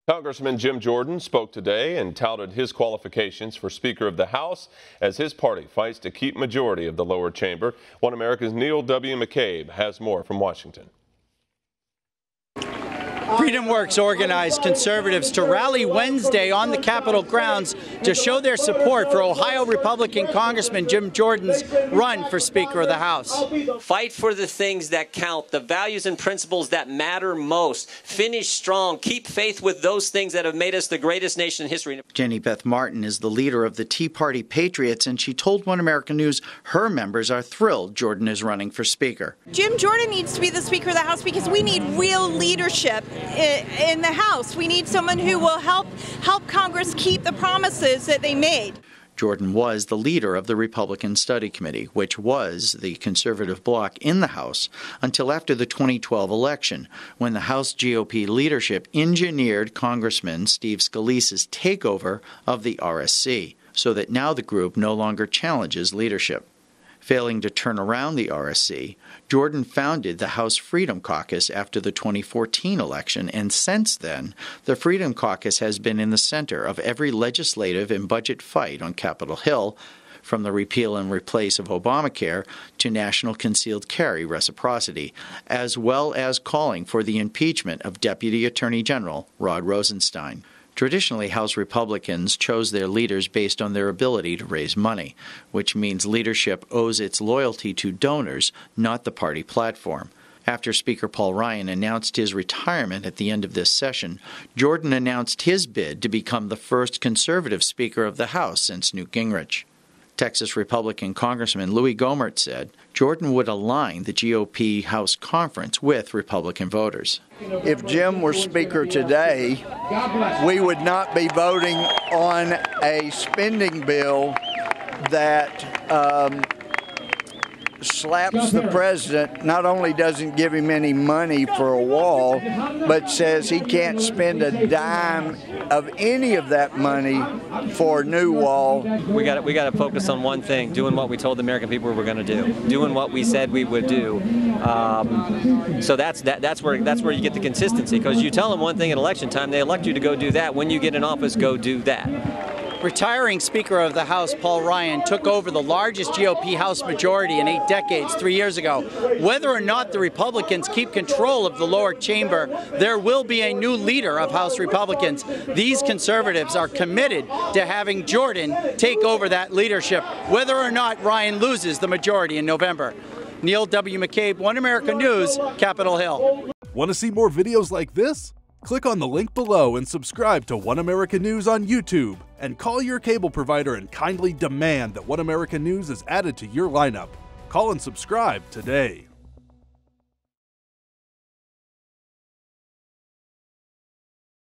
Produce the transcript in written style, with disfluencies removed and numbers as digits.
Congressman Jim Jordan spoke today and touted his qualifications for Speaker of the House as his party fights to keep majority of the lower chamber. One America's Neil W. McCabe has more from Washington. Freedom Works organized conservatives to rally Wednesday on the Capitol grounds to show their support for Ohio Republican Congressman Jim Jordan's run for Speaker of the House. Fight for the things that count, the values and principles that matter most. Finish strong. Keep faith with those things that have made us the greatest nation in history. Jenny Beth Martin is the leader of the Tea Party Patriots, and she told One American News her members are thrilled Jordan is running for Speaker. Jim Jordan needs to be the Speaker of the House because we need real leadership in the House. We need someone who will help Congress keep the promises that they made. Jordan was the leader of the Republican Study Committee, which was the conservative bloc in the House until after the 2012 election, when the House GOP leadership engineered Congressman Steve Scalise's takeover of the RSC, so that now the group no longer challenges leadership. Failing to turn around the RSC, Jordan founded the House Freedom Caucus after the 2014 election, and since then, the Freedom Caucus has been in the center of every legislative and budget fight on Capitol Hill, from the repeal and replace of Obamacare to national concealed carry reciprocity, as well as calling for the impeachment of Deputy Attorney General Rod Rosenstein. Traditionally, House Republicans chose their leaders based on their ability to raise money, which means leadership owes its loyalty to donors, not the party platform. After Speaker Paul Ryan announced his retirement at the end of this session, Jordan announced his bid to become the first conservative Speaker of the House since Newt Gingrich. Texas Republican Congressman Louis Gohmert said Jordan would align the GOP House conference with Republican voters. If Jim were Speaker today, we would not be voting on a spending bill that slaps the president, not only doesn't give him any money for a wall, but says he can't spend a dime of any of that money for a new wall. We got to focus on one thing: doing what we told the American people we were going to do, doing what we said we would do. So that's where you get the consistency, because you tell them one thing at election time, they elect you to go do that. When you get in office, go do that. Retiring Speaker of the House Paul Ryan took over the largest GOP House majority in 8 decades 3 years ago. Whether or not the Republicans keep control of the lower chamber, there will be a new leader of House Republicans. These conservatives are committed to having Jordan take over that leadership, whether or not Ryan loses the majority in November. Neil W. McCabe, One American News, Capitol Hill. Want to see more videos like this? Click on the link below and subscribe to One American News on YouTube, and call your cable provider and kindly demand that One American News is added to your lineup. Call and subscribe today.